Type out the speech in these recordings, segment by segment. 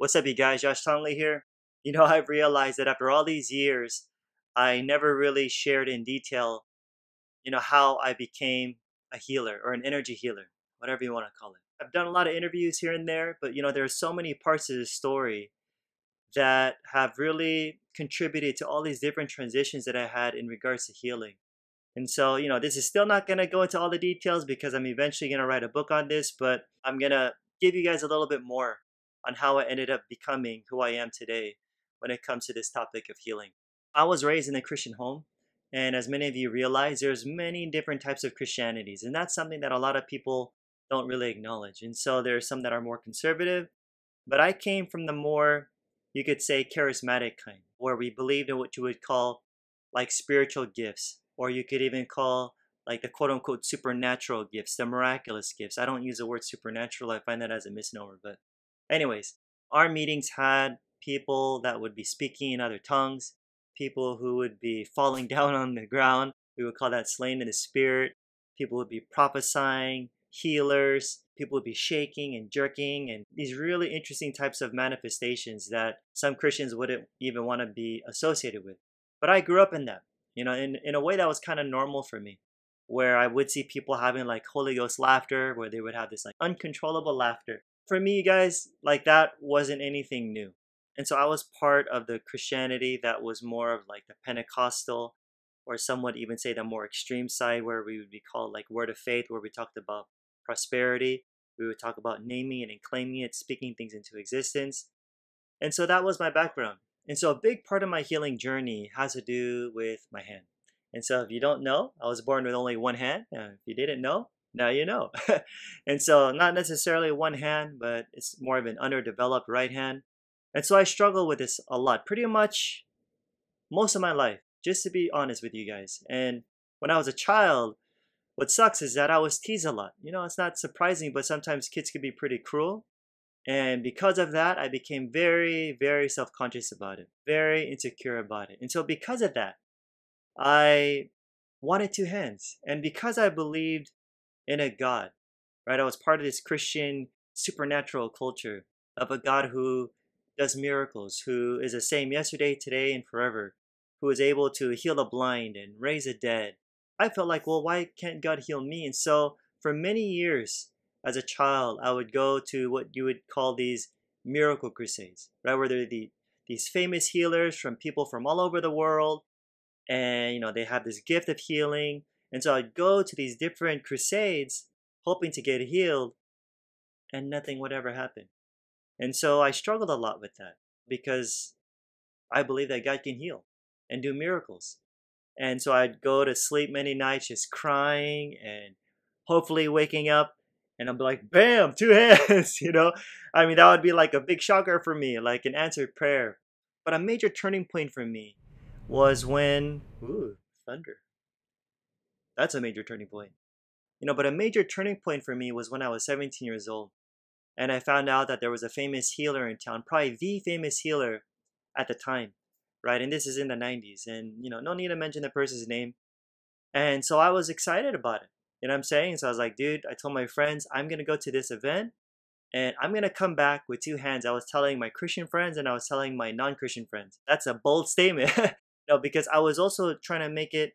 What's up, you guys? Josh Tongley here. I've realized that after all these years, I never really shared in detail, how I became a healer or an energy healer, whatever you want to call it. I've done a lot of interviews here and there, but there are so many parts of the story that have really contributed to all these different transitions that I had in regards to healing. And so, this is still not going to go into all the details because I'm eventually going to write a book on this, but I'm going to give you guys a little bit more on how I ended up becoming who I am today when it comes to this topic of healing. I was raised in a Christian home, and as many of you realize, there's many different types of Christianities, and that's something that a lot of people don't really acknowledge. And so there's some that are more conservative, but I came from the more, you could say, charismatic kind, where we believed in what you would call like spiritual gifts, or you could even call like the quote unquote supernatural gifts, the miraculous gifts. I don't use the word supernatural, I find that as a misnomer. But, anyways, our meetings had people that would be speaking in other tongues, people who would be falling down on the ground. We would call that slain in the spirit. People would be prophesying, healers, people would be shaking and jerking, and these really interesting types of manifestations that some Christians wouldn't even want to be associated with. But I grew up in that, in a way that was kind of normal for me, where I would see people having like Holy Ghost laughter, where they would have this like uncontrollable laughter. For me, you guys, like that wasn't anything new. And so I was part of the Christianity that was more of like the Pentecostal, or some would even say the more extreme side, where we would be called like Word of Faith, where we talked about prosperity. We would talk about naming it and claiming it, speaking things into existence. And so that was my background. And so a big part of my healing journey has to do with my hand. And so if you don't know, I was born with only one hand. If you didn't know, now you know. And so not necessarily one hand, but it's more of an underdeveloped right hand. And so I struggle with this a lot, pretty much most of my life, just to be honest with you guys. And when I was a child, what sucks is that I was teased a lot. It's not surprising, but sometimes kids can be pretty cruel. And because of that, I became very, very self-conscious about it, very insecure about it. And so because of that, I wanted two hands. And because I believed in a God, right? I was part of this Christian supernatural culture of a God who does miracles, who is the same yesterday, today, and forever, who is able to heal the blind and raise the dead. I felt like, well, why can't God heal me? And so for many years as a child, I would go to what you would call these miracle crusades, right? Where there are these famous healers from people from all over the world, and they have this gift of healing. And so I'd go to these different crusades hoping to get healed, and nothing would ever happen. And so I struggled a lot with that because I believe that God can heal and do miracles. And so I'd go to sleep many nights just crying and hopefully waking up and I'm like, bam, two hands, I mean, that would be like a big shocker for me, like an answered prayer. But a major turning point for me was when, ooh, thunder. That's a major turning point. But a major turning point for me was when I was 17 years old. And I found out that there was a famous healer in town, probably the famous healer at the time, right? And this is in the 90s. And, no need to mention the person's name. And so I was excited about it. You know what I'm saying? So I was like, dude, I told my friends, I'm going to go to this event and I'm going to come back with two hands. I was telling my Christian friends and I was telling my non-Christian friends. That's a bold statement. Because I was also trying to make it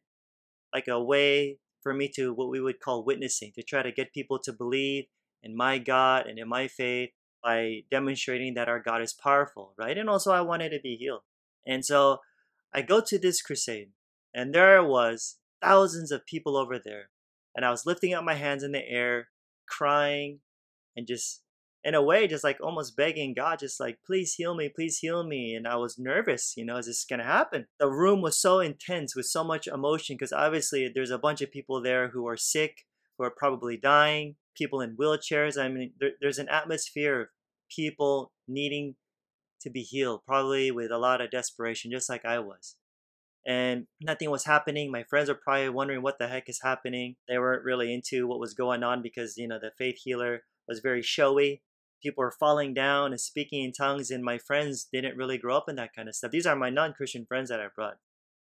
like a way for me to what we would call witnessing, to try to get people to believe in my God and in my faith by demonstrating that our God is powerful, right? And also I wanted to be healed. And so I go to this crusade and there was thousands of people over there. And I was lifting up my hands in the air, crying, and just in a way, just like almost begging God, just like, please heal me, please heal me. And I was nervous, is this going to happen? The room was so intense with so much emotion because obviously there's a bunch of people there who are sick, who are probably dying, people in wheelchairs. I mean, there's an atmosphere of people needing to be healed, probably with a lot of desperation, just like I was. And nothing was happening. My friends were probably wondering what the heck is happening. They weren't really into what was going on because, the faith healer was very showy. People were falling down and speaking in tongues, and my friends didn't really grow up in that kind of stuff. These are my non-Christian friends that I brought.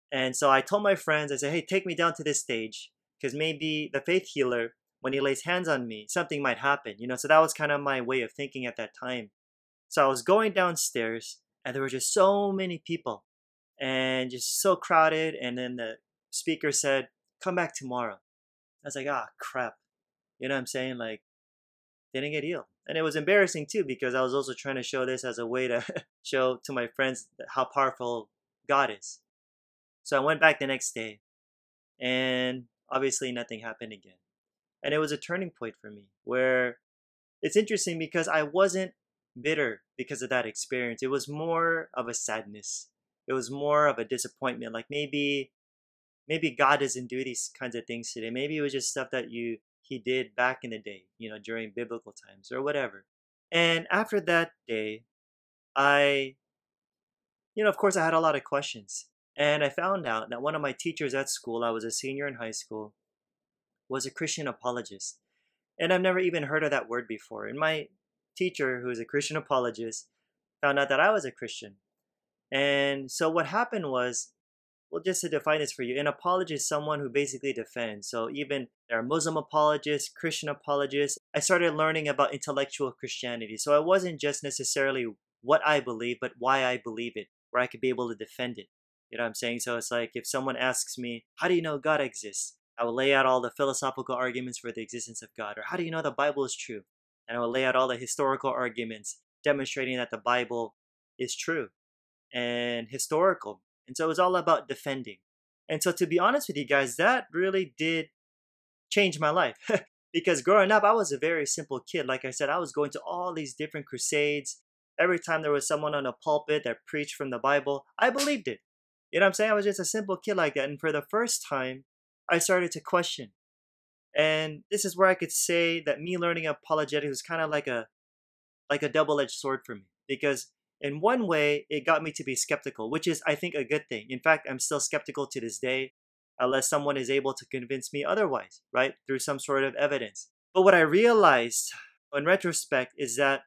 And so I told my friends, I said, hey, take me down to this stage because maybe the faith healer, when he lays hands on me, something might happen. So that was kind of my way of thinking at that time. So I was going downstairs, and there were just so many people, and just so crowded. And then the speaker said, "Come back tomorrow." I was like, "Ah, crap." You know what I'm saying? Like, they didn't get healed. And it was embarrassing too, because I was also trying to show this as a way to show to my friends how powerful God is. So I went back the next day, and obviously nothing happened again. And it was a turning point for me, where it's interesting because I wasn't bitter because of that experience. It was more of a sadness. It was more of a disappointment. Like, maybe God doesn't do these kinds of things today. Maybe it was just stuff that he did back in the day, during biblical times or whatever. And after that day, I, of course, I had a lot of questions. And I found out that one of my teachers at school, I was a senior in high school, was a Christian apologist. And I've never even heard of that word before. And my teacher, who is a Christian apologist, found out that I was a Christian. And so what happened was, well, just to define this for you, an apologist is someone who basically defends. So even there are Muslim apologists, Christian apologists. I started learning about intellectual Christianity. So it wasn't just necessarily what I believe, but why I believe it, where I could be able to defend it. You know what I'm saying? So it's like if someone asks me, how do you know God exists? I will lay out all the philosophical arguments for the existence of God. Or how do you know the Bible is true? And I will lay out all the historical arguments demonstrating that the Bible is true and historical. And so it was all about defending. And so to be honest with you guys, that really did change my life. Because growing up, I was a very simple kid. Like I said, I was going to all these different crusades. Every time there was someone on a pulpit that preached from the Bible, I believed it. You know what I'm saying? I was just a simple kid like that. And for the first time, I started to question. And this is where I could say that me learning apologetics was kind of like a double-edged sword for me, because in one way it got me to be skeptical, which is, I think, a good thing. In fact, I'm still skeptical to this day, unless someone is able to convince me otherwise, right, through some sort of evidence. But what I realized in retrospect is that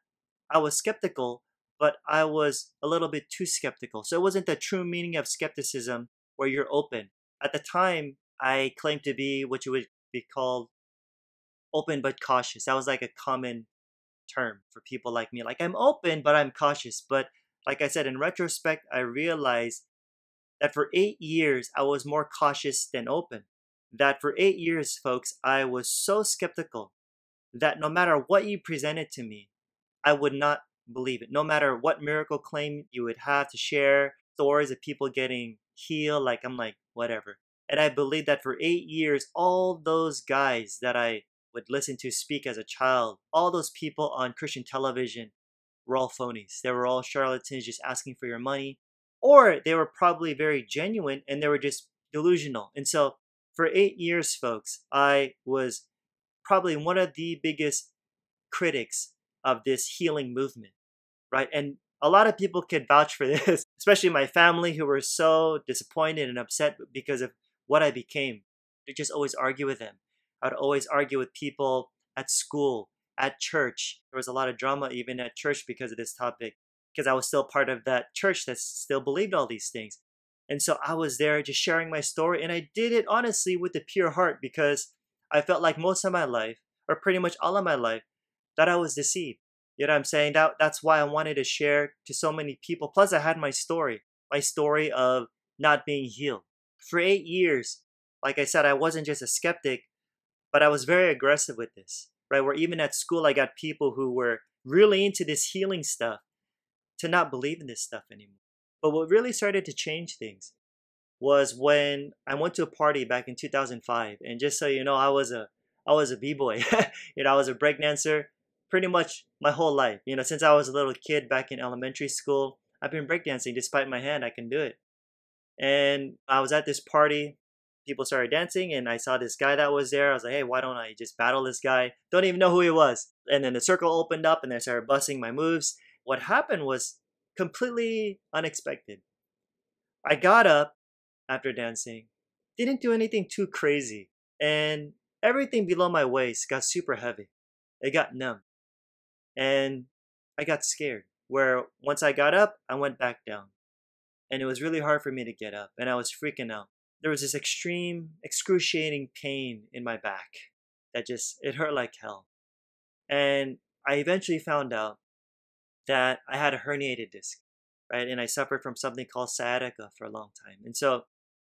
I was skeptical, but I was a little bit too skeptical. So it wasn't the true meaning of skepticism where you're open. At the time, I claimed to be what you would be called open but cautious. That was like a common term for people like me. Like, I'm open, but I'm cautious. But like I said, in retrospect, I realized that for 8 years, I was more cautious than open. That for 8 years, folks, I was so skeptical that no matter what you presented to me, I would not believe it. No matter what miracle claim you would have to share, stories of people getting healed, like, I'm like, whatever. And I believe that for 8 years, all those guys that I would listen to speak as a child, all those people on Christian television were all phonies. They were all charlatans just asking for your money, or they were probably very genuine and they were just delusional. And so for 8 years, folks, I was probably one of the biggest critics of this healing movement, right? And a lot of people could vouch for this, especially my family, who were so disappointed and upset because of what I became. To just always argue with them. I'd always argue with people at school, at church. There was a lot of drama even at church because of this topic, because I was still part of that church that still believed all these things. And so I was there just sharing my story, and I did it honestly with a pure heart, because I felt like most of my life, or pretty much all of my life, that I was deceived. You know what I'm saying? That's why I wanted to share to so many people. Plus, I had my story of not being healed. For 8 years, like I said, I wasn't just a skeptic, but I was very aggressive with this, right? Where even at school, I got people who were really into this healing stuff to not believe in this stuff anymore. But what really started to change things was when I went to a party back in 2005. And just so you know, I was a b-boy. I was a breakdancer pretty much my whole life. Since I was a little kid back in elementary school, I've been breakdancing. Despite my hand, I can do it. And I was at this party. People started dancing, and I saw this guy that was there. I was like, hey, why don't I just battle this guy? Don't even know who he was. And then the circle opened up, and they started busting my moves. What happened was completely unexpected. I got up after dancing, didn't do anything too crazy, and everything below my waist got super heavy. It got numb, and I got scared. Where once I got up, I went back down, and it was really hard for me to get up, and I was freaking out. There was this extreme, excruciating pain in my back that it hurt like hell. And I eventually found out that I had a herniated disc, right? And I suffered from something called sciatica for a long time. And so,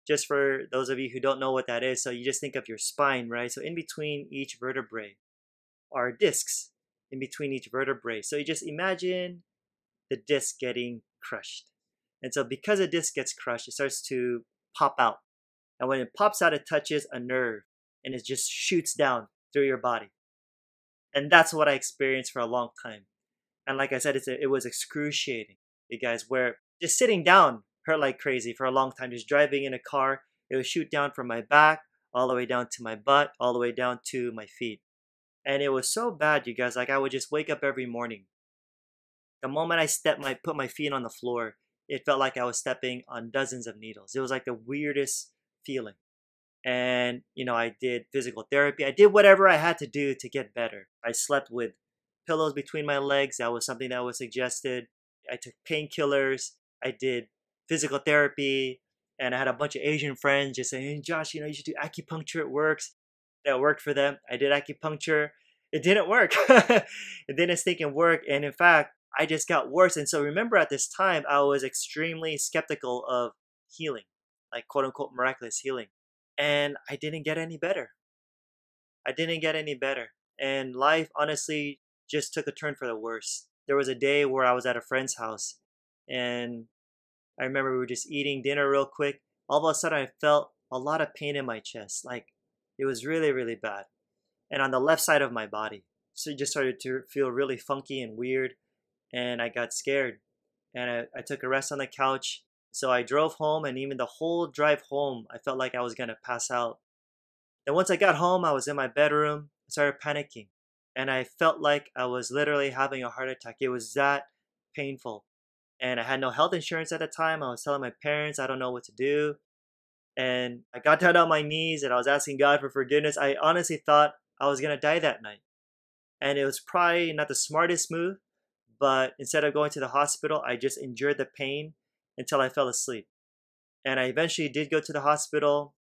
just for those of you who don't know what that is, so you just think of your spine, right? So, in between each vertebrae are discs in between each vertebrae. So, you just imagine the disc getting crushed. And so, because a disc gets crushed, it starts to pop out. And when it pops out, it touches a nerve and it just shoots down through your body. And that's what I experienced for a long time. And like I said, it was excruciating, you guys, where just sitting down hurt like crazy for a long time. Just driving in a car, it would shoot down from my back, all the way down to my butt, all the way down to my feet. And it was so bad, you guys, like I would just wake up every morning. The moment put my feet on the floor, it felt like I was stepping on dozens of needles. It was like the weirdest feeling. And I did physical therapy. I did whatever I had to do to get better. I slept with pillows between my legs. That was something that was suggested. I took painkillers. I did physical therapy, and I had a bunch of Asian friends just saying, "Hey, Josh, you should do acupuncture. It works." That worked for them. I did acupuncture. It didn't work. It didn't stick and work, and in fact, I just got worse. And so remember, at this time, I was extremely skeptical of healing, like quote unquote miraculous healing. And I didn't get any better. I didn't get any better. And life honestly just took a turn for the worse. There was a day where I was at a friend's house and I remember we were just eating dinner real quick. All of a sudden I felt a lot of pain in my chest. Like it was really, really bad. And on the left side of my body. So it just started to feel really funky and weird. And I got scared. And I took a rest on the couch. So I drove home, and even the whole drive home, I felt like I was going to pass out. And once I got home, I was in my bedroom, I started panicking. And I felt like I was literally having a heart attack. It was that painful. And I had no health insurance at the time. I was telling my parents, I don't know what to do. And I got down on my knees and I was asking God for forgiveness. I honestly thought I was going to die that night. And it was probably not the smartest move, but instead of going to the hospital, I just endured the pain until I fell asleep. And I eventually did go to the hospital,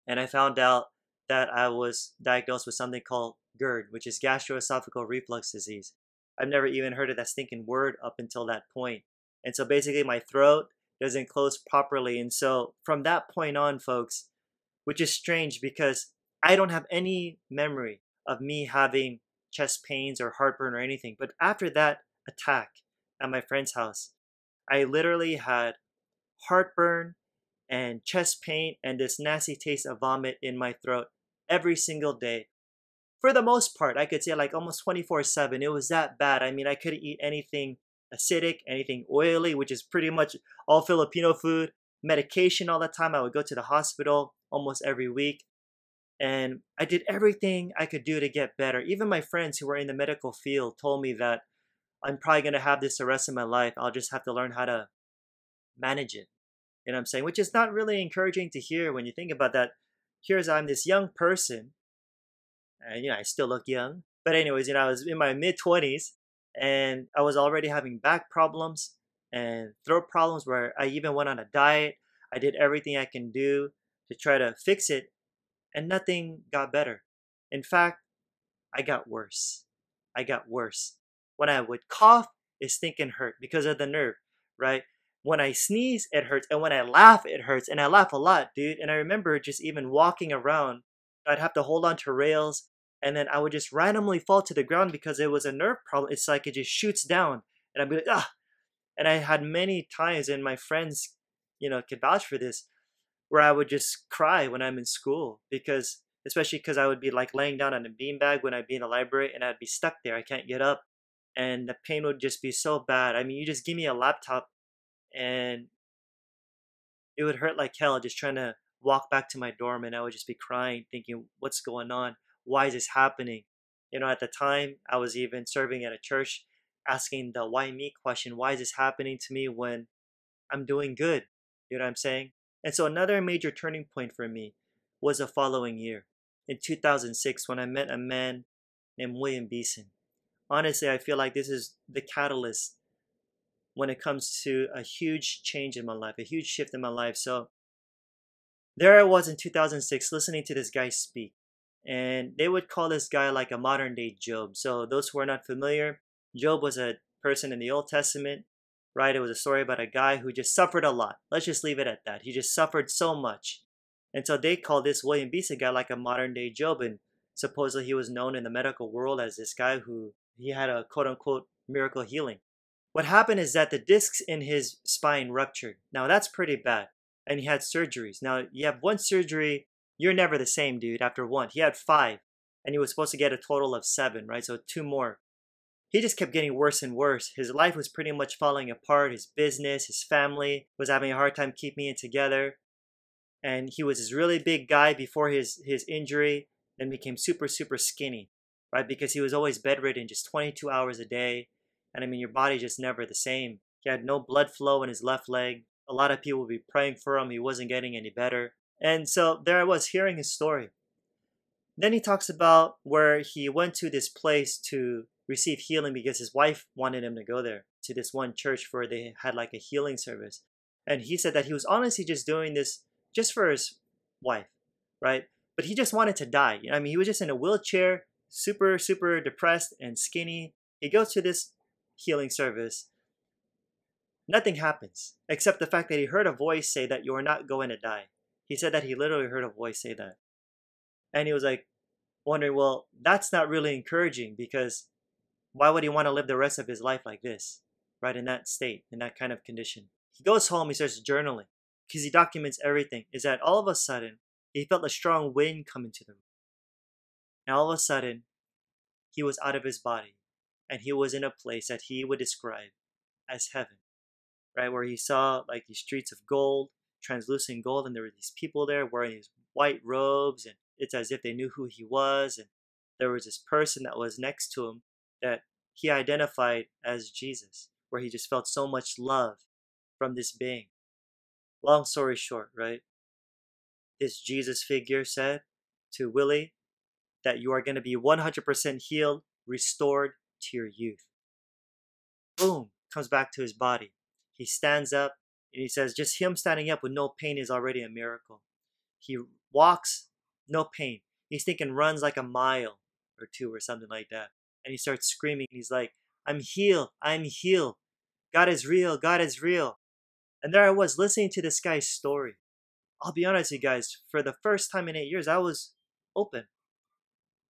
and I found out that I was diagnosed with something called GERD, which is gastroesophageal reflux disease. I've never even heard of that stinking word up until that point. And so basically my throat doesn't close properly. And so from that point on, folks, which is strange because I don't have any memory of me having chest pains or heartburn or anything. But after that attack at my friend's house, I literally had heartburn and chest pain and this nasty taste of vomit in my throat every single day. For the most part, I could say like almost 24/7. It was that bad. I mean, I couldn't eat anything acidic, anything oily, which is pretty much all Filipino food, medication all the time. I would go to the hospital almost every week. And I did everything I could do to get better. Even my friends who were in the medical field told me that I'm probably going to have this the rest of my life. I'll just have to learn how to manage it. You know what I'm saying? Which is not really encouraging to hear when you think about that. Here's I'm this young person, and I still look young. But anyways, I was in my mid-20s, and I was already having back problems and throat problems where I even went on a diet. I did everything I can do to try to fix it, and nothing got better. In fact, I got worse. I got worse. When I would cough, it stinking hurt because of the nerve, right? When I sneeze, it hurts. And when I laugh, it hurts. And I laugh a lot, dude. And I remember just even walking around, I'd have to hold on to rails. And then I would just randomly fall to the ground because it was a nerve problem. It's like it just shoots down. And I'd be like, ah. And I had many times, and my friends, could vouch for this, where I would just cry when I'm in school especially because I would be like laying down on a beanbag when I'd be in the library and I'd be stuck there. I can't get up. And the pain would just be so bad. I mean, you just give me a laptop and it would hurt like hell just trying to walk back to my dorm, and I would just be crying, thinking, what's going on? Why is this happening? At the time, I was even serving at a church asking the why me question. Why is this happening to me when I'm doing good? You know what I'm saying? And so another major turning point for me was the following year, in 2006, when I met a man named William Beeson. Honestly, I feel like this is the catalyst when it comes to a huge change in my life, a huge shift in my life. So there I was in 2006 listening to this guy speak. And they would call this guy like a modern day Job. So those who are not familiar, Job was a person in the Old Testament, right? It was a story about a guy who just suffered a lot. Let's just leave it at that. He just suffered so much. And so they call this William Beeson guy like a modern day Job. And supposedly he was known in the medical world as this guy who he had a quote unquote miracle healing. What happened is that the discs in his spine ruptured. Now that's pretty bad. And he had surgeries. Now you have one surgery, you're never the same, dude, after one. He had 5. And he was supposed to get a total of 7, right? So 2 more. He just kept getting worse and worse. His life was pretty much falling apart. His business, his family was having a hard time keeping it together. And he was this really big guy before his injury, then became super, super skinny, right? Because he was always bedridden, just 22 hours a day. And I mean, your body's just never the same. He had no blood flow in his left leg. A lot of people would be praying for him. He wasn't getting any better. And so there I was hearing his story. Then he talks about where he went to this place to receive healing because his wife wanted him to go there to this one church where they had like a healing service. And he said that he was honestly just doing this just for his wife, right? But he just wanted to die. I mean, he was just in a wheelchair, super, super depressed and skinny. He goes to this healing service. Nothing happens except the fact that he heard a voice say that you are not going to die. He said that he literally heard a voice say that. And he was like wondering, well, that's not really encouraging because why would he want to live the rest of his life like this, right? In that state, in that kind of condition. He goes home, he starts journaling because he documents everything. Is that all of a sudden, he felt a strong wind come into the room. And all of a sudden, he was out of his body. And he was in a place that he would describe as heaven, right? Where he saw like these streets of gold, translucent gold, and there were these people there wearing these white robes, and it's as if they knew who he was. And there was this person that was next to him that he identified as Jesus, where he just felt so much love from this being. Long story short, right? This Jesus figure said to Willie that you are going to be 100% healed, restored to your youth. Boom, comes back to his body. He stands up and he says just him standing up with no pain is already a miracle. He walks, no pain. He's thinking runs like a mile or 2 or something like that. And he starts screaming. He's like, I'm healed. I'm healed. God is real. God is real. And there I was listening to this guy's story. I'll be honest with you guys, for the first time in 8 years, I was open.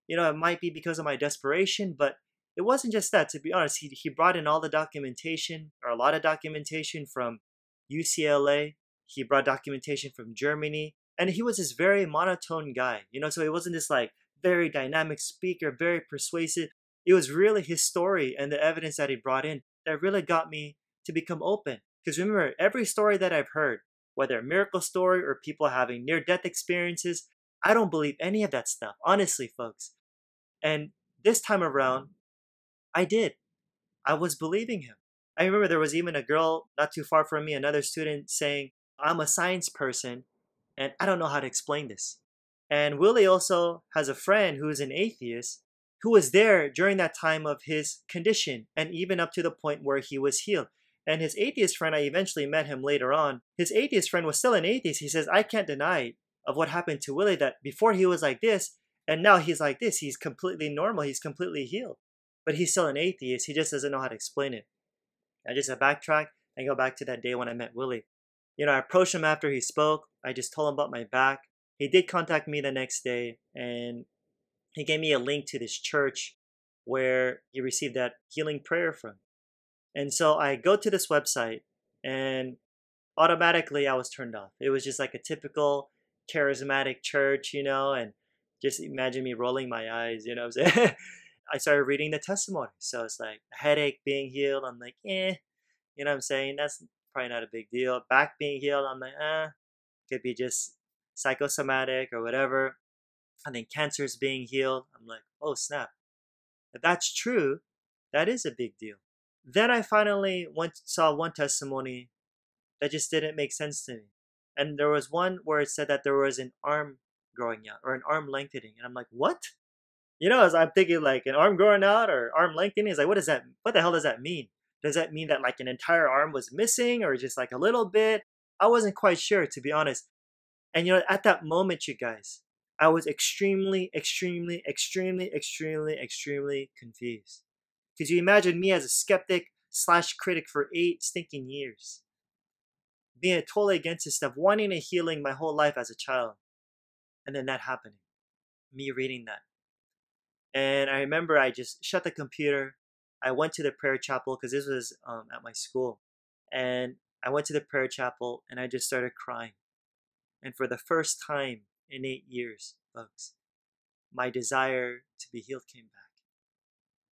You know, it might be because of my desperation, but it wasn't just that. To be honest, he brought in all the documentation, or a lot of documentation from UCLA. He brought documentation from Germany. And he was this very monotone guy, you know, so he wasn't this like very dynamic speaker, very persuasive. It was really his story and the evidence that he brought in that really got me to become open. Because remember, every story that I've heard, whether a miracle story or people having near-death experiences, I don't believe any of that stuff, honestly, folks. And this time around, I did. I was believing him. I remember there was even a girl not too far from me, another student, saying, I'm a science person, and I don't know how to explain this. And Willie also has a friend who is an atheist who was there during that time of his condition and even up to the point where he was healed. And his atheist friend, I eventually met him later on. His atheist friend was still an atheist. He says, I can't deny of what happened to Willie, that before he was like this and now he's like this. He's completely normal. He's completely healed. But he's still an atheist. He just doesn't know how to explain it. I just backtrack and go back to that day when I met Willie. You know, I approached him after he spoke. I just told him about my back. He did contact me the next day, and he gave me a link to this church where he received that healing prayer from. And so I go to this website, and automatically I was turned off. It was just like a typical charismatic church, you know, and just imagine me rolling my eyes, you know what I'm saying? I started reading the testimony. So it's like a headache being healed. I'm like, you know what I'm saying? That's probably not a big deal. Back being healed, I'm like, could be just psychosomatic or whatever. And then cancer's being healed. I'm like, oh snap. If that's true, that is a big deal. Then I finally saw one testimony that just didn't make sense to me. And there was one where it said that there was an arm growing out or an arm lengthening. And I'm like, what? You know, as I'm thinking like an arm growing out or arm lengthening, it's like, what the hell does that mean? Does that mean that like an entire arm was missing or just like a little bit? I wasn't quite sure, to be honest. And you know, at that moment, you guys, I was extremely, extremely, extremely, extremely, extremely confused. Because you imagine me as a skeptic slash critic for 8 stinking years. Being totally against this stuff, wanting a healing my whole life as a child. And then that happening. Me reading that. And I remember I just shut the computer. I went to the prayer chapel because this was at my school. And I went to the prayer chapel and I just started crying. And for the first time in 8 years, folks, my desire to be healed came back.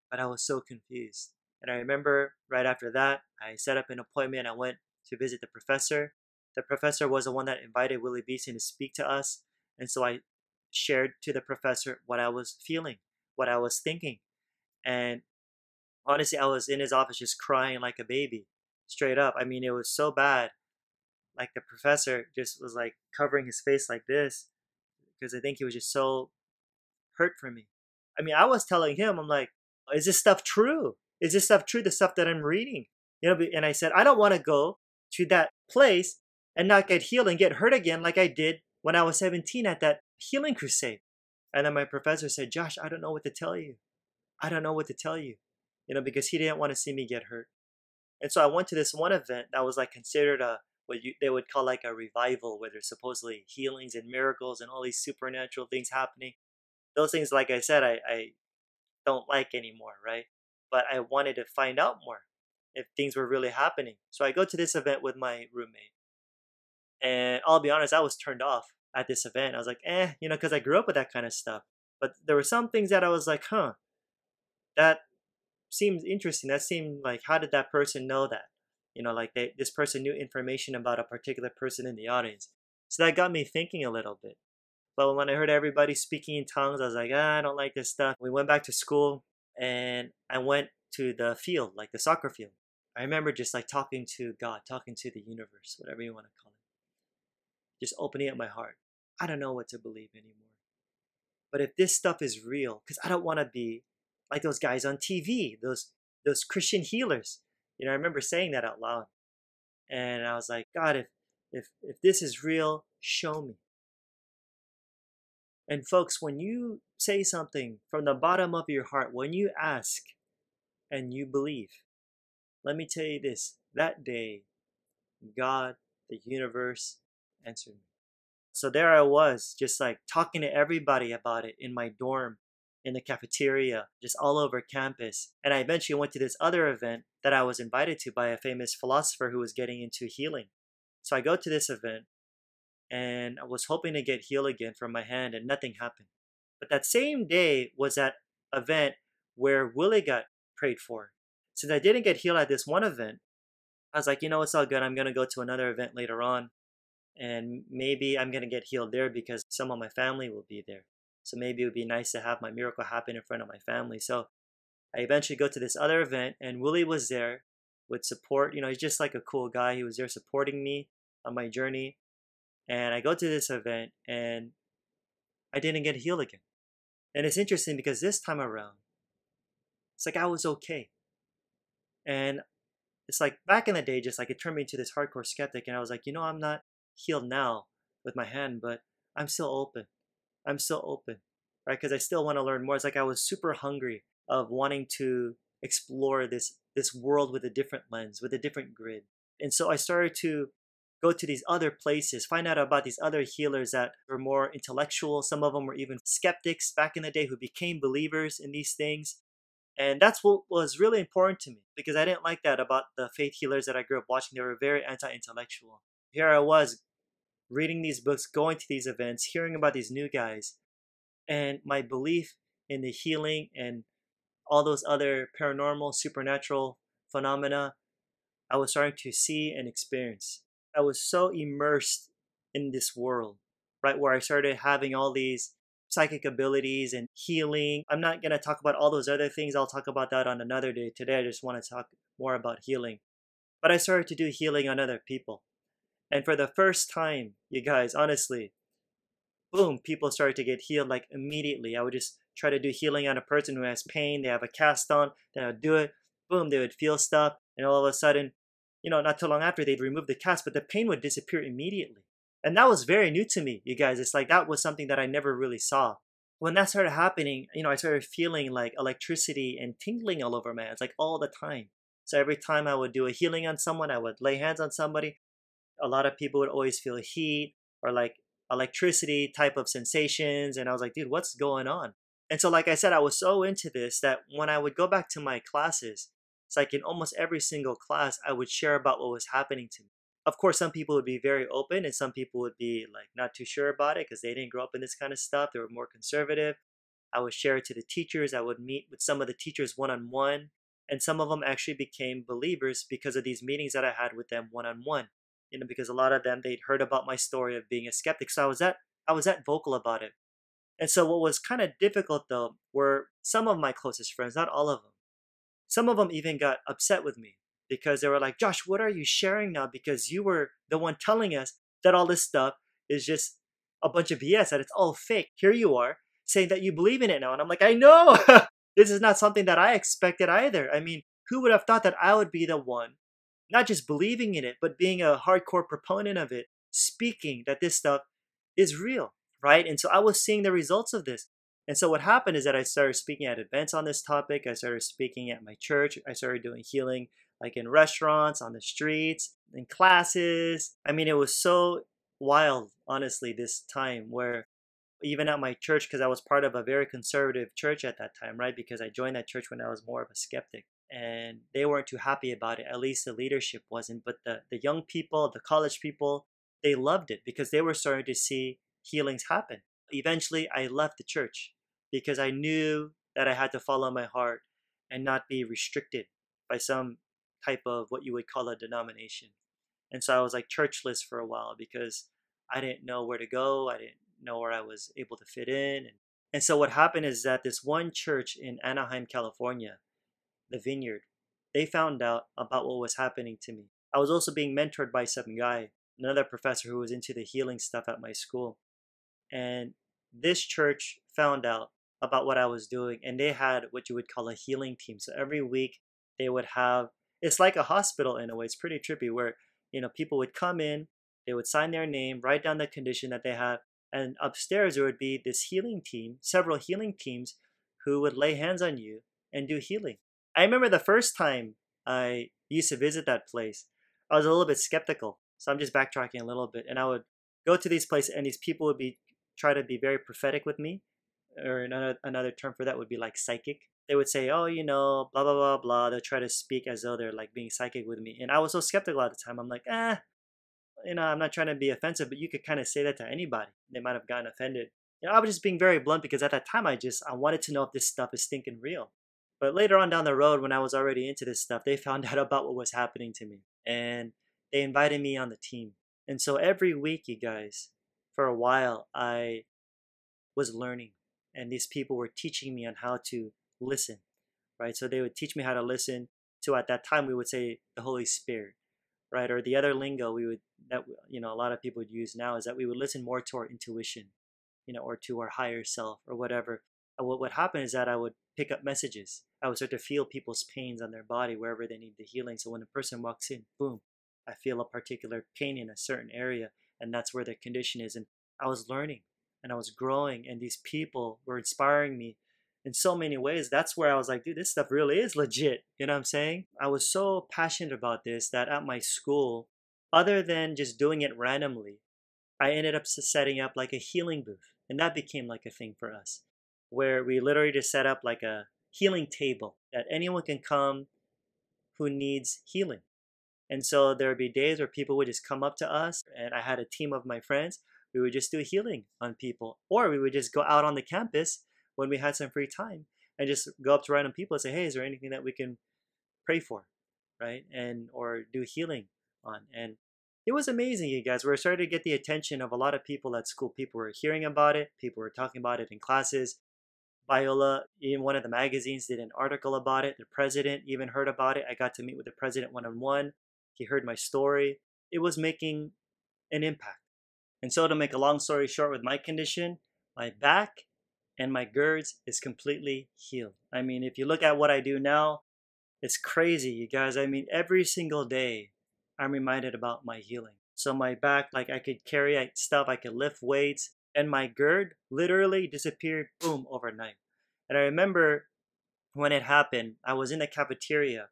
But I was so confused. And I remember right after that, I set up an appointment. I went to visit the professor. The professor was the one that invited Willie Beeson to speak to us. And so I shared to the professor what I was feeling, what I was thinking. And honestly, I was in his office just crying like a baby, straight up. I mean, it was so bad. Like the professor just was like covering his face like this because I think he was just so hurt for me. I mean, I was telling him, I'm like, is this stuff true? Is this stuff true? The stuff that I'm reading, And I said, I don't want to go to that place and not get healed and get hurt again like I did when I was 17 at that healing crusade. And then my professor said, Josh, I don't know what to tell you. I don't know what to tell you, because he didn't want to see me get hurt. And so I went to this one event that was like considered they would call like a revival, where there's supposedly healings and miracles and all these supernatural things happening. Those things, like I said, I don't like anymore, right? But I wanted to find out more if things were really happening. So I go to this event with my roommate. And I'll be honest, I was turned off at this event. I was like, because I grew up with that kind of stuff. But there were some things that I was like, that seems interesting. That seemed like, how did that person know that? This person knew information about a particular person in the audience. So that got me thinking a little bit. But when I heard everybody speaking in tongues, I was like, I don't like this stuff. We went back to school and I went to the field, like the soccer field. I remember just like talking to God, talking to the universe, whatever you want to call it. Just opening up my heart. I don't know what to believe anymore. But if this stuff is real, because I don't want to be like those guys on TV, those Christian healers. I remember saying that out loud. And I was like, God, if this is real, show me. And folks, when you say something from the bottom of your heart, when you ask and you believe, let me tell you this, that day, God, the universe, answered me. So there I was, just like talking to everybody about it in my dorm, in the cafeteria, just all over campus. And I eventually went to this other event that I was invited to by a famous philosopher who was getting into healing. So I go to this event and I was hoping to get healed again from my hand and nothing happened. But that same day was that event where Willie got prayed for. Since I didn't get healed at this one event, I was like, it's all good. I'm going to go to another event later on. And maybe I'm going to get healed there because some of my family will be there. So maybe it would be nice to have my miracle happen in front of my family. So I eventually go to this other event and Willie was there with support. He's just like a cool guy. He was there supporting me on my journey. And I go to this event and I didn't get healed again. And it's interesting because this time around, it's like I was okay. And it's like back in the day, just like it turned me into this hardcore skeptic. And I was like, I'm not healed now with my hand, but I'm still open. I'm still open, right? Because I still want to learn more. It's like I was super hungry of wanting to explore this world with a different lens, with a different grid. And so I started to go to these other places, find out about these other healers that were more intellectual. Some of them were even skeptics back in the day who became believers in these things. And that's what was really important to me because I didn't like that about the faith healers that I grew up watching. They were very anti-intellectual. Here I was reading these books, going to these events, hearing about these new guys. And my belief in the healing and all those other paranormal, supernatural phenomena, I was starting to see and experience. I was so immersed in this world, right, where I started having all these psychic abilities and healing. I'm not going to talk about all those other things. I'll talk about that on another day. Today, I just want to talk more about healing. But I started to do healing on other people. And for the first time, you guys, honestly, boom, people started to get healed like immediately. I would just try to do healing on a person who has pain. They have a cast on. Then I would do it. Boom, they would feel stuff. And all of a sudden, not too long after, they'd remove the cast, but the pain would disappear immediately. And that was very new to me, you guys. It's like that was something that I never really saw. When that started happening, I started feeling like electricity and tingling all over my hands, like all the time. So every time I would do a healing on someone, I would lay hands on somebody, a lot of people would always feel heat or like electricity type of sensations. And I was like, dude, what's going on? And so, like I said, I was so into this that when I would go back to my classes, it's like in almost every single class, I would share about what was happening to me. Of course, some people would be very open and some people would be like not too sure about it because they didn't grow up in this kind of stuff. They were more conservative. I would share it to the teachers. I would meet with some of the teachers one on one. And some of them actually became believers because of these meetings that I had with them one on one. Because a lot of them they'd heard about my story of being a skeptic. So I was that vocal about it. And so what was kind of difficult though were some of my closest friends, not all of them. Some of them even got upset with me because they were like, Josh, what are you sharing now? Because you were the one telling us that all this stuff is just a bunch of BS, that it's all fake. Here you are saying that you believe in it now. And I'm like, I know this is not something that I expected either. I mean, who would have thought that I would be the one not just believing in it, but being a hardcore proponent of it, speaking that this stuff is real, right? And so I was seeing the results of this. And so what happened is that I started speaking at events on this topic. I started speaking at my church. I started doing healing like in restaurants, on the streets, in classes. I mean, it was so wild, honestly, this time where even at my church, because I was part of a very conservative church at that time, right? Because I joined that church when I was more of a skeptic. And they weren't too happy about it. At least the leadership wasn't. But the young people, the college people, they loved it because they were starting to see healings happen. Eventually, I left the church because I knew that I had to follow my heart and not be restricted by some type of what you would call a denomination. And so I was like churchless for a while because I didn't know where to go. I didn't know where I was able to fit in. And so what happened is that this one church in Anaheim, California, the Vineyard, they found out about what was happening to me. I was also being mentored by some guy, another professor who was into the healing stuff at my school. And this church found out about what I was doing, and they had what you would call a healing team. So every week they would have, it's like a hospital in a way. It's pretty trippy where, people would come in, they would sign their name, write down the condition that they have, and upstairs there would be this healing team, several healing teams who would lay hands on you and do healing. I remember the first time I used to visit that place, I was a little bit skeptical. So I'm just backtracking a little bit. And I would go to these places and these people would try to be very prophetic with me. Or another term for that would be like psychic. They would say, oh, blah, blah, blah, blah. They'll try to speak as though they're like being psychic with me. And I was so skeptical at the time. I'm like, I'm not trying to be offensive, but you could kind of say that to anybody. They might have gotten offended. I was just being very blunt because at that time I wanted to know if this stuff is stinking real. But later on down the road, when I was already into this stuff, they found out about what was happening to me. And they invited me on the team. And so every week, you guys, for a while, I was learning. And these people were teaching me on how to listen, right? So they would teach me how to listen to, at that time, we would say the Holy Spirit, right? Or the other lingo that a lot of people would use now is that we would listen more to our intuition, or to our higher self or whatever. And what would happen is that I would pick up messages. I would start to feel people's pains on their body wherever they need the healing. So when a person walks in, boom, I feel a particular pain in a certain area, and that's where their condition is. And I was learning and I was growing, and these people were inspiring me in so many ways. That's where I was like, dude, this stuff really is legit. You know what I'm saying? I was so passionate about this that at my school, other than just doing it randomly, I ended up setting up like a healing booth. And that became like a thing for us, where we literally just set up like a healing table that anyone can come who needs healing. And so there would be days where people would just come up to us, and I had a team of my friends. We would just do healing on people, or we would just go out on the campus when we had some free time and just go up to random people and say, hey, is there anything that we can pray for, right? Or do healing on. And it was amazing, you guys. We were starting to get the attention of a lot of people at school. People were hearing about it. People were talking about it in classes. Viola, in one of the magazines, did an article about it. The president even heard about it. I got to meet with the president one-on-one. He heard my story. It was making an impact. And so to make a long story short, with my condition, my back and my girds is completely healed. I mean, if you look at what I do now, it's crazy, you guys. I mean, every single day, I'm reminded about my healing. So my back, like I could carry stuff, I could lift weights, and my GERD literally disappeared, boom, overnight. And I remember when it happened, I was in the cafeteria,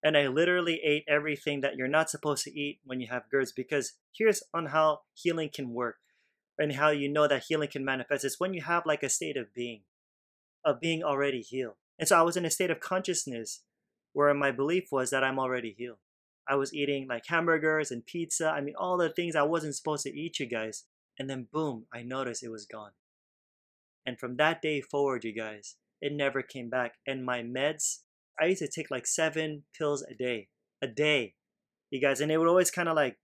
And I literally ate everything that you're not supposed to eat when you have GERDs, because here's on how healing can work and how you know that healing can manifest. It's when you have like a state of being already healed. And so I was in a state of consciousness where my belief was that I'm already healed. I was eating like hamburgers and pizza. I mean, all the things I wasn't supposed to eat, you guys. And then boom, I noticed it was gone. And from that day forward, you guys, it never came back. And my meds, I used to take like 7 pills a day, you guys. And it would always kind of like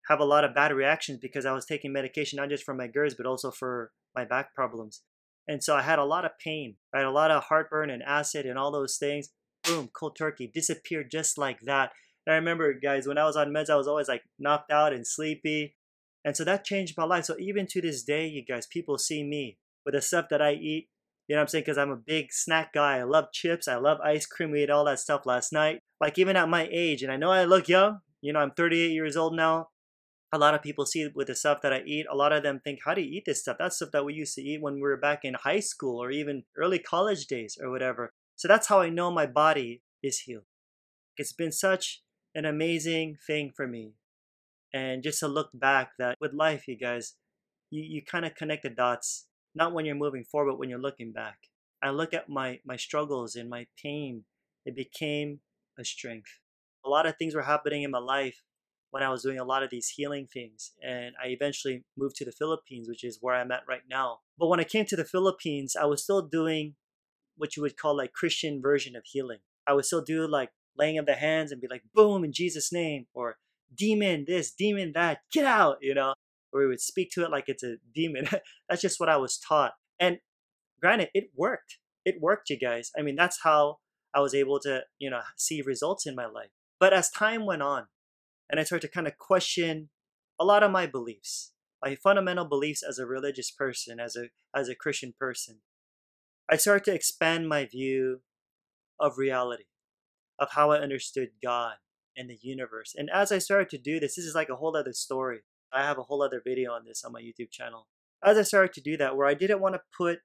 have a lot of bad reactions because I was taking medication, not just for my GERDs, but also for my back problems. And so I had a lot of pain, right? A lot of heartburn and acid and all those things. Boom, cold turkey, disappeared just like that. And I remember, guys, when I was on meds, I was always like knocked out and sleepy. And so that changed my life. So even to this day, you guys, people see me with the stuff that I eat. You know what I'm saying? Because I'm a big snack guy. I love chips. I love ice cream. We ate all that stuff last night. Like even at my age, and I know I look young. You know, I'm 38 years old now. A lot of people see with the stuff that I eat, a lot of them think, how do you eat this stuff? That's stuff that we used to eat when we were back in high school or even early college days or whatever. So that's how I know my body is healed. It's been such an amazing thing for me. And just to look back that with life, you guys, you kind of connect the dots, not when you're moving forward, but when you're looking back. I look at my struggles and my pain. It became a strength. A lot of things were happening in my life when I was doing a lot of these healing things. And I eventually moved to the Philippines, which is where I'm at right now. But when I came to the Philippines, I was still doing what you would call like Christian version of healing. I would still do like laying of the hands and be like, boom, in Jesus' name, or demon this, demon that, get out, you know, or we would speak to it like it's a demon. That's just what I was taught. And granted, it worked. It worked, you guys. I mean, that's how I was able to, you know, see results in my life. But as time went on, and I started to kind of question a lot of my beliefs, my fundamental beliefs as a religious person, as a Christian person, I started to expand my view of reality, of how I understood God and the universe. And as I started to do this is like a whole other story. I have a whole other video on this on my YouTube channel. As I started to do that, where I didn't want to put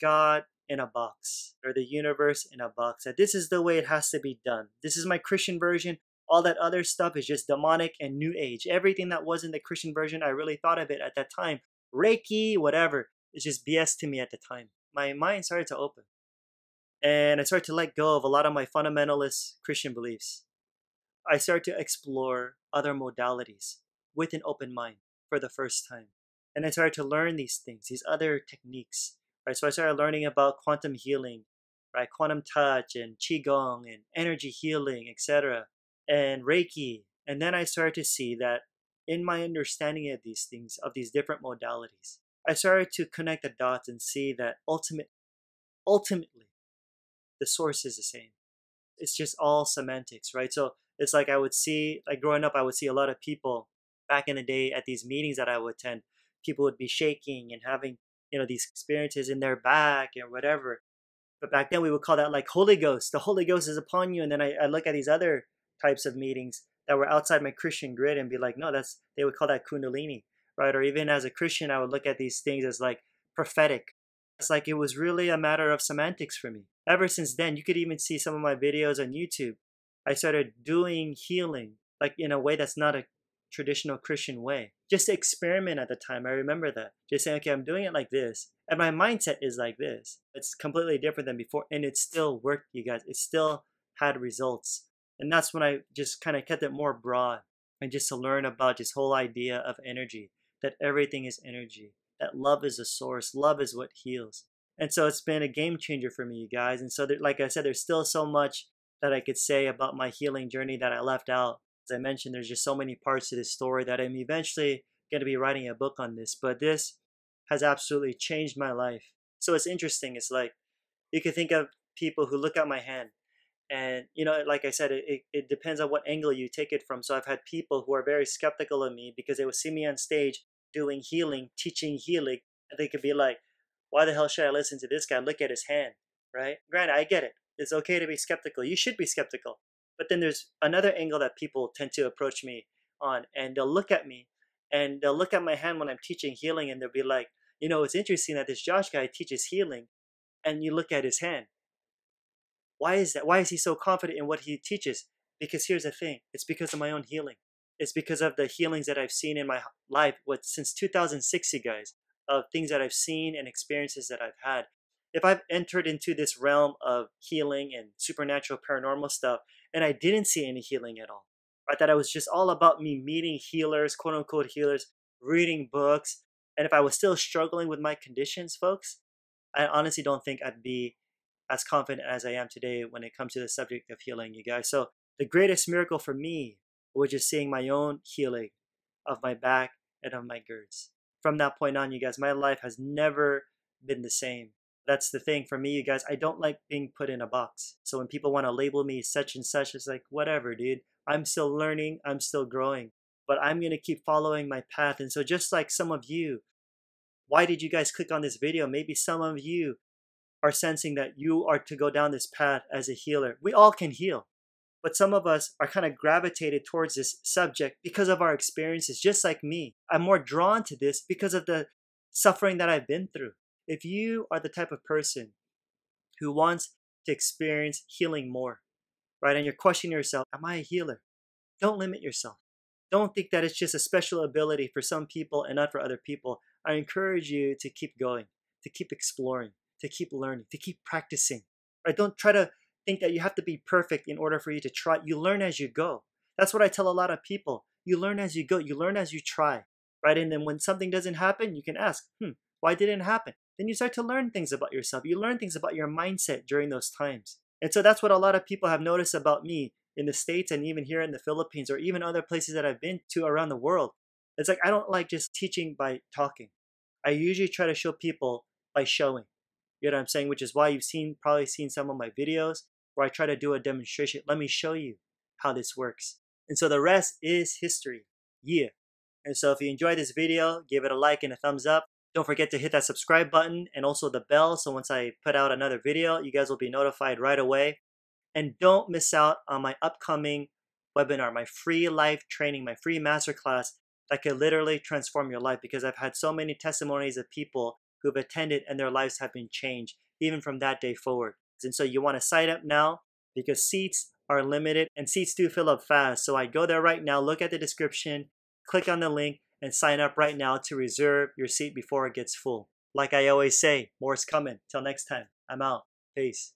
God in a box or the universe in a box, that this is the way it has to be done. This is my Christian version. All that other stuff is just demonic and new age. Everything that wasn't the Christian version, I really thought of it at that time. Reiki, whatever. It's just BS to me at the time. My mind started to open. And I started to let go of a lot of my fundamentalist Christian beliefs. I started to explore other modalities with an open mind for the first time. And I started to learn these things, these other techniques. Right? So I started learning about quantum healing, right? Quantum touch and Qigong and energy healing, etc. and Reiki. And then I started to see that in my understanding of these things, of these different modalities, I started to connect the dots and see that ultimately, the source is the same. It's just all semantics, right? So it's like I would see, like growing up, I would see a lot of people back in the day at these meetings that I would attend. People would be shaking and having, you know, these experiences in their back and whatever. But back then we would call that like Holy Ghost. The Holy Ghost is upon you. And then I look at these other types of meetings that were outside my Christian grid and be like, no, they would call that Kundalini, right? Or even as a Christian, I would look at these things as like prophetic. It's like it was really a matter of semantics for me. Ever since then, you could even see some of my videos on YouTube. I started doing healing like in a way that's not a traditional Christian way. Just to experiment at the time. I remember that. Just saying, okay, I'm doing it like this. And my mindset is like this. It's completely different than before. And it still worked, you guys. It still had results. And that's when I just kind of kept it more broad. And just to learn about this whole idea of energy. That everything is energy. That love is the source. Love is what heals. And so it's been a game changer for me, you guys. And so, like I said, there's still so much that I could say about my healing journey that I left out. As I mentioned, there's just so many parts to this story that I'm eventually going to be writing a book on this. But this has absolutely changed my life. So it's interesting. It's like you can think of people who look at my hand. And, you know, like I said, it depends on what angle you take it from. So I've had people who are very skeptical of me because they would see me on stage doing healing, teaching healing. And they could be like, why the hell should I listen to this guy? Look at his hand, right? Granted, I get it. It's okay to be skeptical. You should be skeptical. But then there's another angle that people tend to approach me on. And they'll look at me and they'll look at my hand when I'm teaching healing. And they'll be like, you know, it's interesting that this Josh guy teaches healing. And you look at his hand. Why is that? Why is he so confident in what he teaches? Because here's the thing, it's because of my own healing. It's because of the healings that I've seen in my life, since 2006, you guys, of things that I've seen and experiences that I've had. If I've entered into this realm of healing and supernatural paranormal stuff, and I didn't see any healing at all, right? That it was just all about me meeting healers, quote unquote healers, reading books, and if I was still struggling with my conditions, folks, I honestly don't think I'd be as confident as I am today when it comes to the subject of healing, you guys. So the greatest miracle for me was just seeing my own healing of my back and of my girds. From that point on, you guys, my life has never been the same. That's the thing for me, you guys. I don't like being put in a box. So when people want to label me such and such, it's like, whatever, dude. I'm still learning, I'm still growing, but I'm going to keep following my path. And so, just like some of you, why did you guys click on this video? Maybe some of you are sensing that you are to go down this path as a healer. We all can heal, but some of us are kind of gravitated towards this subject because of our experiences, just like me. I'm more drawn to this because of the suffering that I've been through. If you are the type of person who wants to experience healing more, right, and you're questioning yourself, am I a healer? Don't limit yourself. Don't think that it's just a special ability for some people and not for other people. I encourage you to keep going, to keep exploring, to keep learning, to keep practicing. Right? Don't try to think that you have to be perfect in order for you to try. You learn as you go. That's what I tell a lot of people. You learn as you go. You learn as you try. Right? And then when something doesn't happen, you can ask, why didn't it happen? Then you start to learn things about yourself. You learn things about your mindset during those times. And so that's what a lot of people have noticed about me in the States and even here in the Philippines or even other places that I've been to around the world. It's like I don't like just teaching by talking. I usually try to show people by showing. You know what I'm saying? Which is why you've probably seen some of my videos where I try to do a demonstration. Let me show you how this works. And so the rest is history. Yeah. And so if you enjoyed this video, give it a like and a thumbs up. Don't forget to hit that subscribe button and also the bell, so once I put out another video, you guys will be notified right away. And don't miss out on my upcoming webinar, my free live training, my free masterclass that could literally transform your life, because I've had so many testimonies of people who've attended and their lives have been changed even from that day forward. And so you want to sign up now because seats are limited and seats do fill up fast. So I go there right now, look at the description, click on the link and sign up right now to reserve your seat before it gets full. Like I always say, more's coming. Till next time, I'm out. Peace.